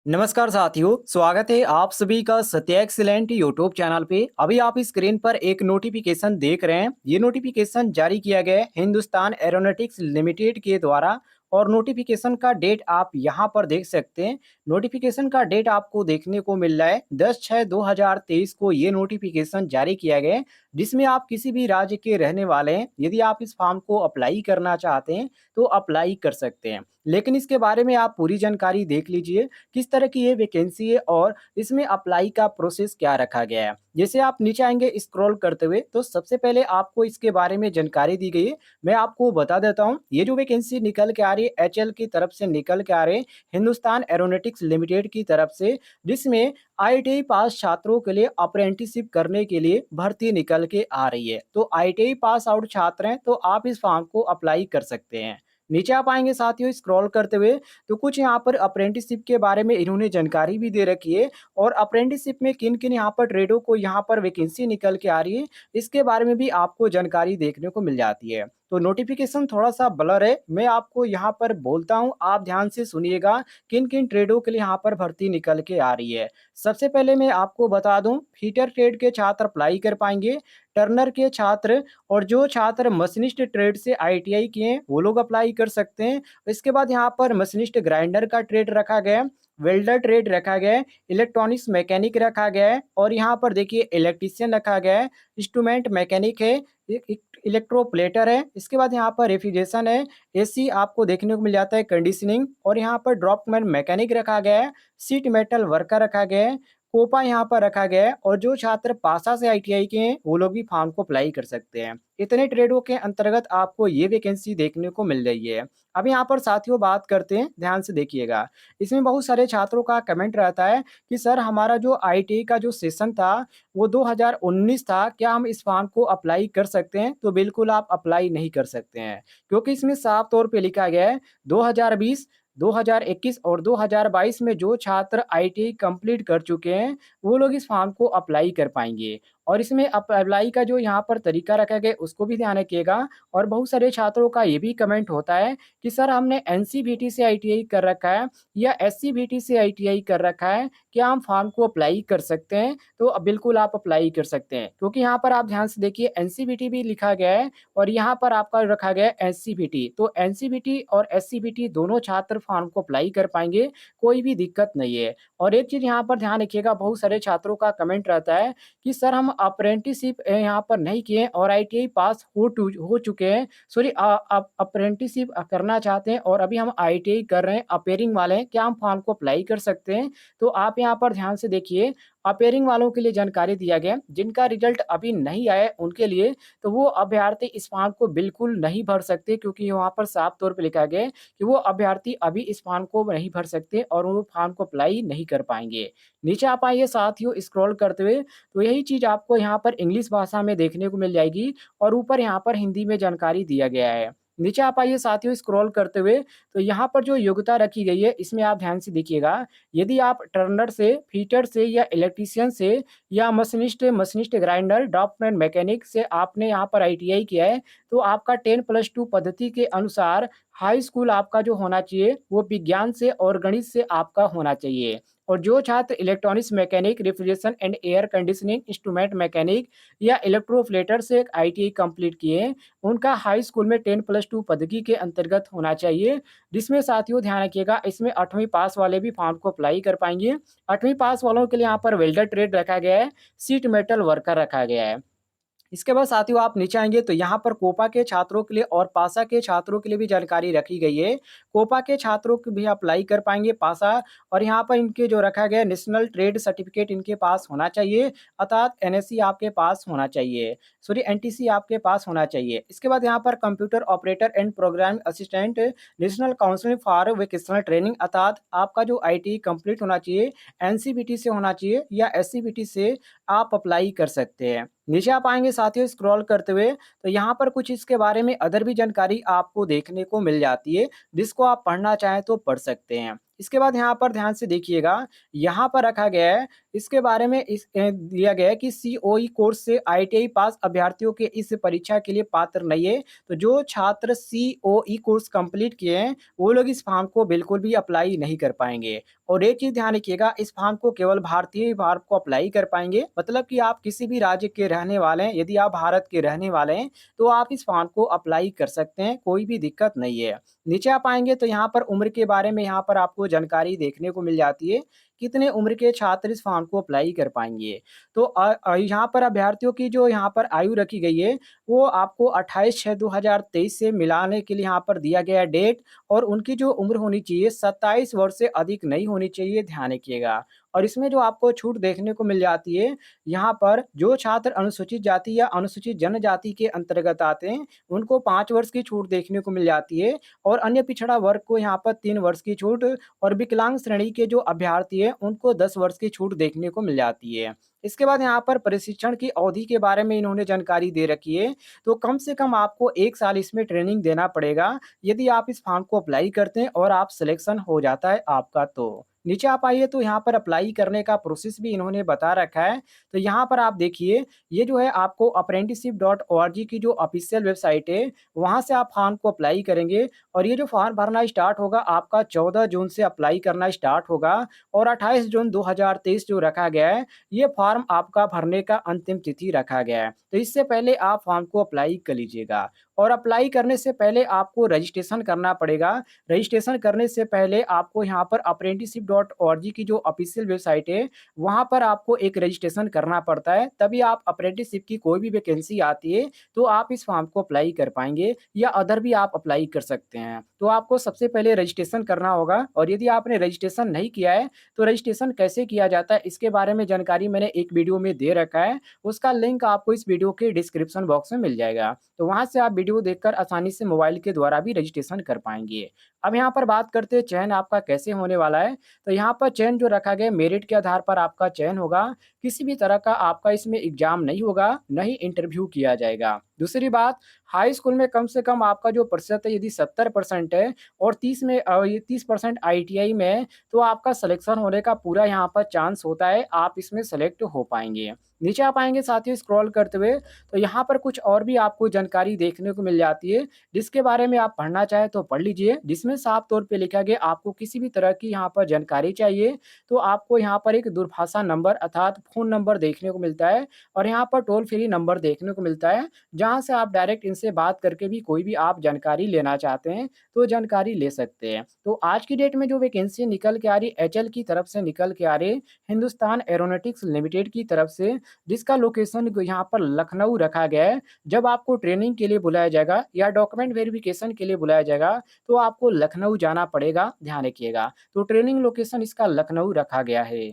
नमस्कार साथियों, स्वागत है आप सभी का सत्य एक्सीलेंट यूट्यूब चैनल पे। अभी आप स्क्रीन पर एक नोटिफिकेशन देख रहे हैं। ये नोटिफिकेशन जारी किया गया है हिंदुस्तान एरोनॉटिक्स लिमिटेड के द्वारा और नोटिफिकेशन का डेट आप यहाँ पर देख सकते हैं। नोटिफिकेशन का डेट आपको देखने को मिल रहा है 10/6/2023 को ये नोटिफिकेशन जारी किया गया है, जिसमें आप किसी भी राज्य के रहने वाले हैं, यदि आप इस फॉर्म को अप्लाई करना चाहते हैं तो अप्लाई कर सकते हैं। लेकिन इसके बारे में आप पूरी जानकारी देख लीजिए, किस तरह की ये वैकेंसी है और इसमें अप्लाई का प्रोसेस क्या रखा गया है। जैसे आप नीचे आएँगे स्क्रॉल करते हुए, तो सबसे पहले आपको इसके बारे में जानकारी दी गई है। मैं आपको बता देता हूँ, ये जो वैकेंसी निकल के आ रही है एचएएल की तरफ से निकल के आ रही है, हिंदुस्तान एरोनॉटिक्स लिमिटेड की तरफ से, जिसमें आईटीआई पास छात्रों के लिए अप्रेंटिसशिप करने के लिए भर्ती निकल के आ रही है। तो आईटीआई पास आउट छात्र हैं, तो आप इस फॉर्म को अप्लाई कर सकते हैं। नीचे आप आएँगे साथियों स्क्रॉल करते हुए, तो कुछ यहाँ पर अप्रेंटिसशिप के बारे में इन्होंने जानकारी भी दे रखी है और अप्रेंटिसशिप में किन-किन यहाँ पर ट्रेडों को यहाँ पर वैकेंसी निकल के आ रही है, इसके बारे में भी आपको जानकारी देखने को मिल जाती है। तो नोटिफ़िकेशन थोड़ा-सा ब्लर है, मैं आपको यहाँ पर बोलता हूँ, आप ध्यान से सुनिएगा किन-किन ट्रेडों के लिए यहाँ पर भर्ती निकल के आ रही है। सबसे पहले मैं आपको बता दूँ, फीटर ट्रेड के छात्र अप्लाई कर पाएँगे, टर्नर के छात्र और जो छात्र मशीनिस्ट ट्रेड से आईटीआई किए हैं, वो लोग अप्लाई कर सकते हैं। इसके बाद यहाँ पर मशीनिस्ट ग्राइंडर का ट्रेड रखा गया है, वेल्डर ट्रेड रखा गया है, इलेक्ट्रॉनिक्स मैकेनिक रखा गया है और यहाँ पर देखिए इलेक्ट्रीशियन रखा गया है, इंस्ट्रूमेंट मैकेनिक है, इलेक्ट्रोप्लेटर है। इसके बाद यहाँ पर रेफ्रिजरेशन है, एसी आपको देखने को मिल जाता है, कंडीशनिंग और यहाँ पर ड्रॉपमैन मैकेनिक रखा गया है, शीट मेटल वर्कर रखा गया है, कोपा यहाँ पर रखा गया है और जो छात्र पासा से आईटीआई के हैं, वो लोग भी फॉर्म को अप्लाई कर सकते हैं। इतने ट्रेडों के अंतर्गत आपको ये वैकेंसी देखने को मिल रही है। अब यहाँ पर साथियों बात करते हैं, ध्यान से देखिएगा। इसमें बहुत सारे छात्रों का कमेंट रहता है कि सर हमारा जो आईटीआई का जो सेशन था, वो 2019 था, क्या हम इस फॉर्म को अप्लाई कर सकते हैं? तो बिल्कुल आप अप्लाई नहीं कर सकते हैं, क्योंकि इसमें साफ तौर पे लिखा गया है 2020, 2021 और 2022 में जो छात्र आईटीआई कंप्लीट कर चुके हैं, वो लोग इस फॉर्म को अप्लाई कर पाएँगे। और इसमें अप्लाई का जो यहाँ पर तरीका रखा गया है, उसको भी ध्यान रखिएगा। और बहुत सारे छात्रों का ये भी कमेंट होता है कि सर हमने एनसीवीटी से आईटीआई कर रखा है या एससीवीटी से आईटीआई कर रखा है, क्या हम फॉर्म को अप्लाई कर सकते हैं? तो बिल्कुल आप अप्लाई कर सकते हैं, क्योंकि यहाँ पर आप ध्यान से देखिए एनसीवीटी भी लिखा गया है और यहाँ पर आपका रखा गया है एससीवीटी। तो एनसीवीटी और एससीवीटी दोनों छात्र फॉर्म को अप्लाई कर पाएँगे, कोई भी दिक्कत नहीं है। और एक चीज़ यहाँ पर ध्यान रखिएगा, बहुत सारे छात्रों का कमेंट रहता है कि सर हम अप्रेंटिसशिप यहाँ पर नहीं किए और आईटीआई पास हो चुके हैं, सॉरी आप अप्रेंटिसशिप करना चाहते हैं और अभी हम आईटीआई कर रहे हैं, अपेयरिंग वाले हैं, क्या हम फॉर्म को अप्लाई कर सकते हैं? तो आप यहाँ पर ध्यान से देखिए, अपेयरिंग वालों के लिए जानकारी दिया गया है, जिनका रिजल्ट अभी नहीं आया है उनके लिए, तो वो अभ्यर्थी इस फॉर्म को बिल्कुल नहीं भर सकते, क्योंकि वहाँ पर साफ तौर पे लिखा गया है कि वो अभ्यर्थी अभी इस फॉर्म को नहीं भर सकते और वो फॉर्म को अप्लाई नहीं कर पाएँगे। नीचे आप आइए साथियों स्क्रॉल करते हुए, तो यही चीज़ आपको यहाँ पर इंग्लिश भाषा में देखने को मिल जाएगी और ऊपर यहाँ पर हिंदी में जानकारी दिया गया है। नीचे आप आइए साथियों स्क्रॉल करते हुए, तो यहाँ पर जो योग्यता रखी गई है, इसमें आप ध्यान से देखिएगा। यदि आप टर्नर से, फीटर से या इलेक्ट्रीशियन से या मशीनिस्ट ग्राइंडर, ड्रॉपमैन मैकेनिक से आपने यहाँ पर आईटीआई किया है, तो आपका 10+2 पद्धति के अनुसार हाई स्कूल आपका जो होना चाहिए, वो विज्ञान से और गणित से आपका होना चाहिए। और जो छात्र electronics mechanic, refrigeration and air conditioning, instrument mechanic या इलेक्ट्रोप्लेटर से आईटीआई कंप्लीट किए हैं, उनका हाई स्कूल में 10+2 पद्धति के अंतर्गत होना चाहिए। जिसमें साथियों ध्यान रखिएगा, इसमें 8वीं पास वाले भी फॉर्म को अप्लाई कर पाएँगे। 8वीं पास वालों के लिए यहाँ पर वेल्डर ट्रेड रखा गया है, शीट मेटल वर्कर रखा गया है। इसके बाद साथियों आप नीचे आएँगे तो यहाँ पर कोपा के छात्रों के लिए और पासा के छात्रों के लिए भी जानकारी रखी गई है। कोपा के छात्रों को भी अप्लाई कर पाएँगे पासा, और यहाँ पर इनके जो रखा गया है नेशनल ट्रेड सर्टिफिकेट इनके पास होना चाहिए, अर्थात एनएससी आपके पास होना चाहिए, सॉरी एनटीसी आपके पास होना चाहिए। इसके बाद यहाँ पर computer operator and program assistant, national council for vocational training, अर्थात आपका जो आईटीआई कंप्लीट होना चाहिए, एनसीवीटी से होना चाहिए या एससीवीटी से आप अप्लाई कर सकते हैं। नीचे आप आएँगे साथियों स्क्रॉल करते हुए, तो यहाँ पर कुछ इसके बारे में अदर भी जानकारी आपको देखने को मिल जाती है, जिसको आप पढ़ना चाहें तो पढ़ सकते हैं। इसके बाद यहाँ पर ध्यान से देखिएगा, यहाँ पर रखा गया है, इसके बारे में दिया गया है कि सीओई कोर्स से आईटीआई पास अभ्यर्थियों के इस परीक्षा के लिए पात्र नहीं है। तो जो छात्र सीओई कोर्स कंप्लीट किए हैं, वो लोग इस फॉर्म को बिल्कुल भी अप्लाई नहीं कर पाएँगे। और एक चीज़ ध्यान रखिएगा, इस फॉर्म को केवल भारतीय ही फॉर्म को अप्लाई कर पाएँगे, मतलब कि आप किसी भी राज्य के रहने वाले हैं, यदि आप भारत के रहने वाले हैं, तो आप इस फॉर्म को अप्लाई कर सकते हैं, कोई भी दिक्कत नहीं है। नीचे आप आएँगे तो यहाँ पर उम्र के बारे में यहाँ पर आपको जानकारी देखने को मिल जाती है, कितने उम्र के छात्र इस फॉर्म को अप्लाई कर पाएँगे। तो यहाँ पर अभ्यर्थियों की जो यहाँ पर आयु रखी गई है, वो आपको 28/6/2023 से मिलाने के लिए यहाँ पर दिया गया है डेट, और उनकी जो उम्र होनी चाहिए 27 वर्ष से अधिक नहीं होनी चाहिए, ध्यान रखिएगा। और इसमें जो आपको छूट देखने को मिल जाती है, यहाँ पर जो छात्र अनुसूचित जाति या अनुसूचित जनजाति के अंतर्गत आते हैं, उनको 5 वर्ष की छूट देखने को मिल जाती है, और अन्य पिछड़ा वर्ग को यहाँ पर 3 वर्ष की छूट, और विकलांग श्रेणी के जो अभ्यर्थी हैं, उनको 10 वर्ष की छूट देखने को मिल जाती है। इसके बाद यहाँ पर प्रशिक्षण की अवधि के बारे में इन्होंने जानकारी दे रखी है, तो कम से कम आपको 1 साल इसमें ट्रेनिंग देना पड़ेगा, यदि आप इस फॉर्म को अप्लाई करते हैं और आप सिलेक्शन हो जाता है आपका तो। नीचे आप आइए तो यहाँ पर अप्लाई करने का प्रोसेस भी इन्होंने बता रखा है। तो यहाँ पर आप देखिए, ये जो है आपको apprenticeship.org की जो ऑफ़िशियल वेबसाइट है, वहाँ से आप फॉर्म को अप्लाई करेंगे, और ये जो फॉर्म भरना स्टार्ट होगा आपका 14 जून से अप्लाई करना स्टार्ट होगा, और 28 जून 2023 जो रखा गया है, ये फॉर्म आपका भरने का अंतिम तिथि रखा गया है। तो इससे पहले आप फॉर्म को अप्लाई कर लीजिएगा, और अप्लाई करने से पहले आपको रजिस्ट्रेशन करना पड़ेगा। रजिस्ट्रेशन करने से पहले आपको यहाँ पर apprenticeship.org की जो ऑफ़िशियल वेबसाइट है, वहाँ पर आपको एक रजिस्ट्रेशन करना पड़ता है, तभी आप अप्रेंटिसशिप की कोई भी वैकेंसी आती है, तो आप इस फॉर्म को अप्लाई कर पाएँगे, या अदर भी आप अप्लाई कर सकते हैं। तो आपको सबसे पहले रजिस्ट्रेशन करना होगा, और यदि आपने रजिस्ट्रेशन नहीं किया है, तो रजिस्ट्रेशन कैसे किया जाता है, इसके बारे में जानकारी मैंने एक वीडियो में दे रखा है, उसका लिंक आपको इस वीडियो के डिस्क्रिप्शन बॉक्स में मिल जाएगा। तो वहाँ से आप वीडियो देखकर आसानी से मोबाइल के द्वारा भी रजिस्ट्रेशन कर पाएँगे। अब यहाँ पर बात करते हैं चयन आपका कैसे होने वाला है, तो यहाँ पर चयन जो रखा गया है, मेरिट के आधार पर आपका चयन होगा, किसी भी तरह का आपका इसमें एग्ज़ाम नहीं होगा, ना ही इंटरव्यू किया जाएगा। दूसरी बात, हाई स्कूल में कम से कम आपका जो प्रतिशत है, यदि 70% है, और 30 में ये 30% आईटीआई में है, तो आपका सिलेक्शन होने का पूरा यहाँ पर चांस होता है, आप इसमें सेलेक्ट हो पाएँगे। नीचे आप आएँगे साथियों स्क्रॉल करते हुए, तो यहाँ पर कुछ और भी आपको जानकारी देखने को मिल जाती है, जिसके बारे में आप पढ़ना चाहें तो पढ़ लीजिए, जिसमें साफ तौर पे लिखा गया आपको किसी भी तरह की यहाँ पर जानकारी चाहिए, तो आपको यहाँ पर एक दूरभाषा नंबर अर्थात फ़ोन नंबर देखने को मिलता है, और यहाँ पर टोल फ्री नंबर देखने को मिलता है, जहाँ से आप डायरेक्ट इनसे बात करके भी कोई भी आप जानकारी लेना चाहते हैं, तो जानकारी ले सकते हैं। तो आज की डेट में जो वैकेंसी निकल के आ रही है, एचएल की तरफ से निकल के आ रही है, हिंदुस्तान एरोनॉटिक्स लिमिटेड की तरफ से, जिसका लोकेशन यहाँ पर लखनऊ रखा गया है। जब आपको ट्रेनिंग के लिए बुलाया जाएगा या डॉक्यूमेंट वेरिफिकेशन के लिए बुलाया जाएगा, तो आपको लखनऊ जाना पड़ेगा, ध्यान रखिएगा। तो ट्रेनिंग लोकेशन इसका लखनऊ रखा गया है।